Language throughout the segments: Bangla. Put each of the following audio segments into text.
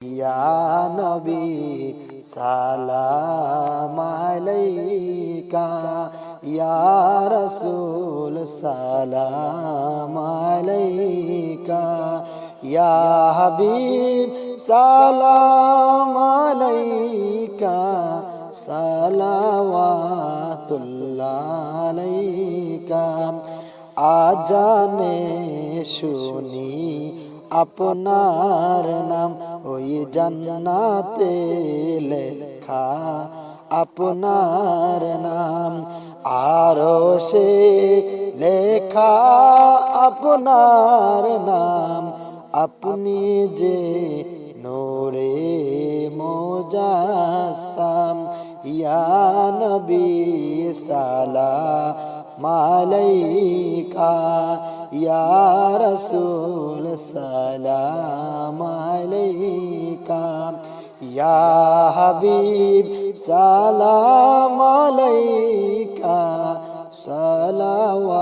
ইয়া নবী সালাম আলাইকা, ইয়া রাসূল সালাম আলাইকা, ইয়া হাবিব সালাম আলাইকা, সালাওয়াতুল্লাহ আলাইকা। আজানে শুনি আপনার নাম, ওই জান্নাতে লেখা আপনার নাম, আরশে লেখা আপনার নাম। আপনি যে নূরে মুজাসসাম, ইয়া নবী সালাম আলাইকা, ইয়া রাসূল সালাম আলাইকা, ইয়া হাবিব সালাম আলাইকা, সালাওয়াতুল্লাহ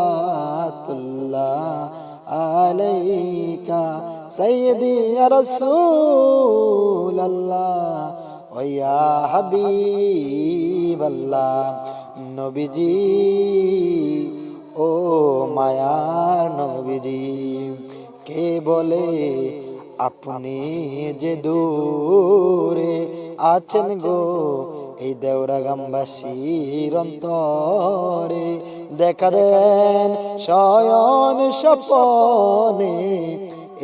আলাইকা। সাইয়্যিদি ইয়া রাসূলাল্লাহ ওয়া ইয়া হাবিবাল্লাহ। নবীজি ও মায়ার নবীজি, কে বলে আপনি যে দূরে আছেন গো, এই দেওরাগামবাসীর অন্তরে দেখা দেন শয়ন স্বপনে,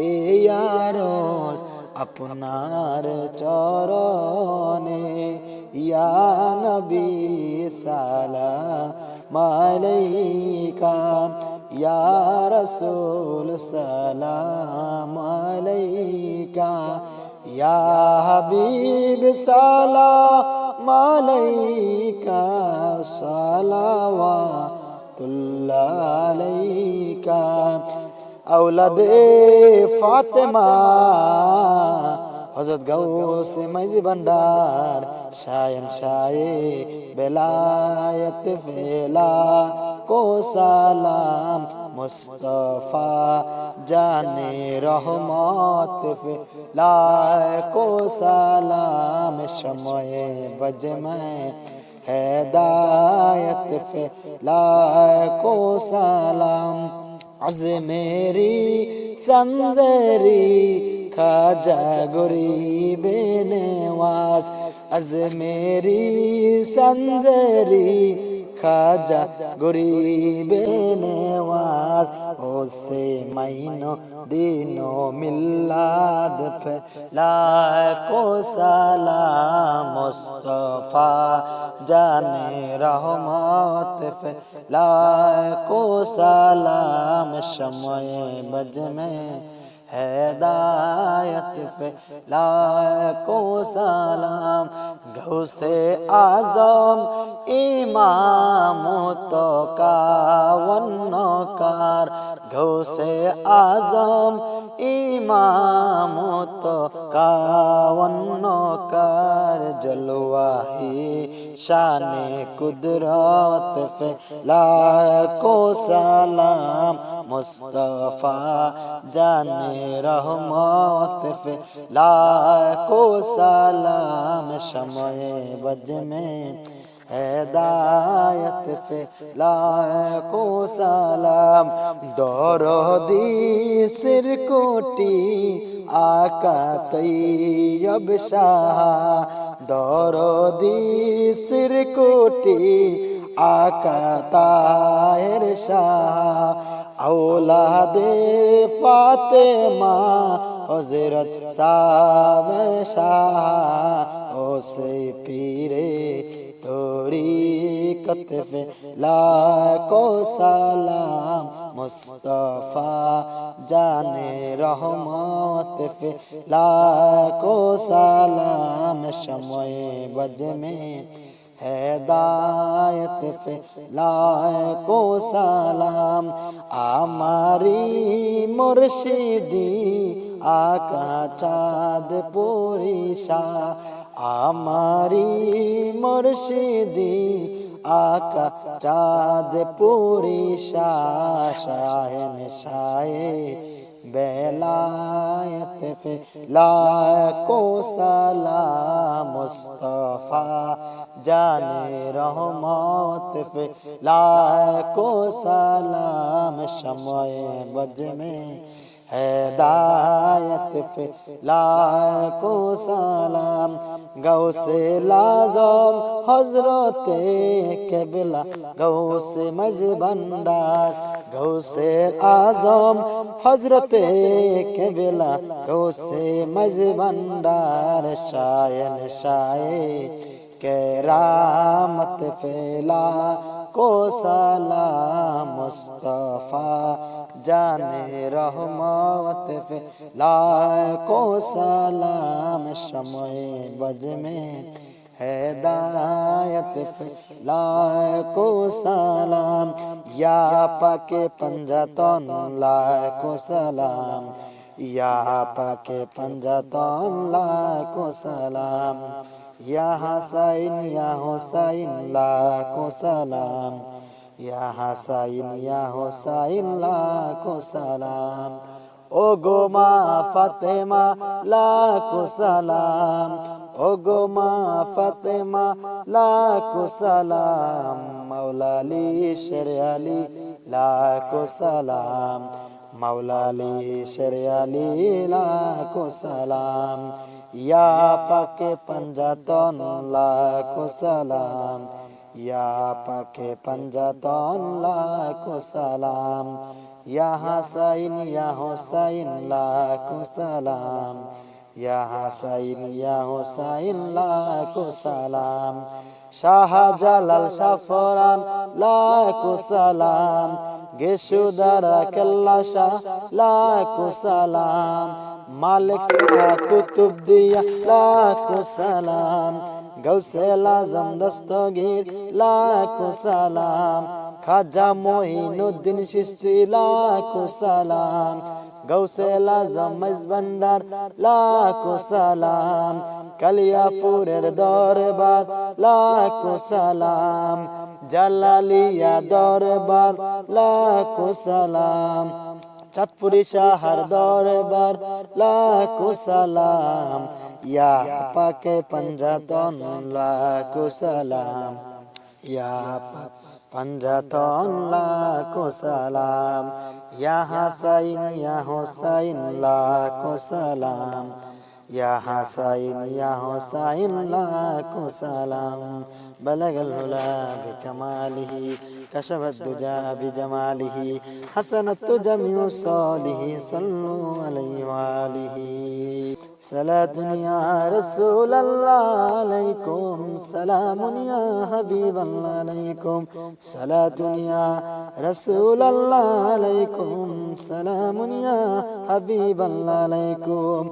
এই আরশ আপনার চরণে, ইয়া নবী সালাম আলাইকা, ইয়া রাসূল সালাম আলাইকা, ইয়া হাবিব সালাম আলাইকা, সালাওয়াতুল্লাহ আলাইকা। আওলাদে ফাতেমা হযরত গাউসে মাইজি ভান্ডার, শায়ন শায়ে বেলায়েত ফেলা কো সালাম, মুস্তাফা জানে রহমত ফেলা কো সালাম, সময়ে বজমে হেদায়ত ফেলা কো সালাম। আজমেরি সঞ্জরি খাজা গরিবে নেওয়াজ, আজমেরি সঞ্জরি খাজা গরিবে নেওয়াজ, ওসে মাইনো দিনো মিল্লাদ ফেলায় কো সালাম, মুস্তাফা জানে রহমত ফেলায় কো সালাম, সময়ে বজমে হেদায়ত ফেলায় কো সালাম। গৌসে আজম ইমামত কাওয়ান্নকার, গৌসে আজম ইমামত কাওয়ান্নকার, জলওয়াহি শানে কুদরত ফেলায় কো সালাম, মুস্তাফা জানে রহমত ফেলায় কো সালাম, সময়ে বজমে হেদায়ত ফেলায় কো সালাম। দরদি সিরকুটি আকা তৈয়ব শাহ, দরদি সিরকুটি আকা তাহের শাহ, আওলাদে ফাতেমা হযরত সাবে শাহ, ওসে পীরে তরিকত ফেলায় কো সালাম, মুস্তাফা জানে রহমত ফেলায় কো সালাম, সময়ে বজমে হেদায়ত ফেলায় কো সালাম। আমারি মুর্শিদি আকা চাঁদপুরি শাহ, আমারি মুর্শিদি আকা চাঁদপুরি শাহ, শাহেন শায়ে बेलायत पे लाखों सलाम मुस्तफा जाने रहमत पे लाखों सलाम शमए बज में हिदायत पे लाखों सलाम गौसे लाजम हजरते केबला गौसे मजबंडार गौसे आजम हजरते केबला गौसे मजबंडार शायन शाये केरामत फैला को सलाम मुस्तफा जाने रहमत पे लाखो सलाम शमए बज में हिदायत पे लाखो सलाम या पाके पंजातन लाखो सलाम या पाके पंजातन लाखो सलाम या हसैन या हुसैन लाखो सलाम या हसैन या हुसैन लाखो सलाम ओ गो मा फातिमा लाखो सलाम ओ गो मा फातिमा लाखो सलाम मौला अली शेर अली लाखो सलाम मौला अली शेर अली लाखो सलाम या पाके पंजातन लाखो सलाम या पाके पंजातन लाखो सलाम या हसैन या हुसैन लाखो सलाम या हसैन या हुसैन लाखो सलाम शाहजालाल शाफरान लाखो सलाम गेशुदारा केल्ला शाह लाखो सलाम मालिक शाह कुतुब दिया लाखो सलाम गौसे लाजम दस्तगीर लाखो सलाम खाजा मोइनुद्दीन चिश्ती लाखो सलाम गौसे लाजम मजबंडार लाखो सलाम कलियापुरेर दरबार लाखो सलाम জালালিয়া দরবার লাখো সালাম চাঁদপুরি শাহর দরবার লাখো সালাম ইয়া পাকে पंजातन লাখো সালাম ইয়া পাক पंजातन লাখো সালাম ইয়া হাসাইন ইয়া হুসাইন লাখো সালাম या हसैन या हुसैन लाखो सलाम बलग الهلا بكماله كشف الدجى بجماله حسنت جميع صالح صلوا عليه وآله صلاة يا رسول الله عليكم سلام يا حبيب الله عليكم صلاة يا رسول الله عليكم سلام يا حبيب الله عليكم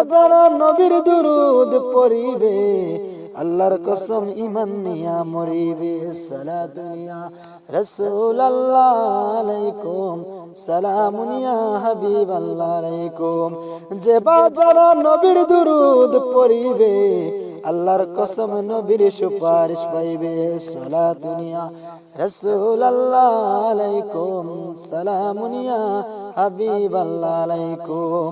যারা নবীর দুরূদ পড়িবে আল্লাহর কসম ঈমান নিয়া মরিবে সালাতুন ইয়া রাসূলুল্লাহ আলাইকুম সালামুন ইয়া হাবিবাল্লাহ আলাইকুম যারা নবীর দুরূদ পড়িবে আল্লাহর কসম নবীর সুপারিশ পাইবে সালাতুন ইয়া রাসূলুল্লাহ আলাইকুম সালামুন ইয়া হাবিবাল্লাহ আলাইকুম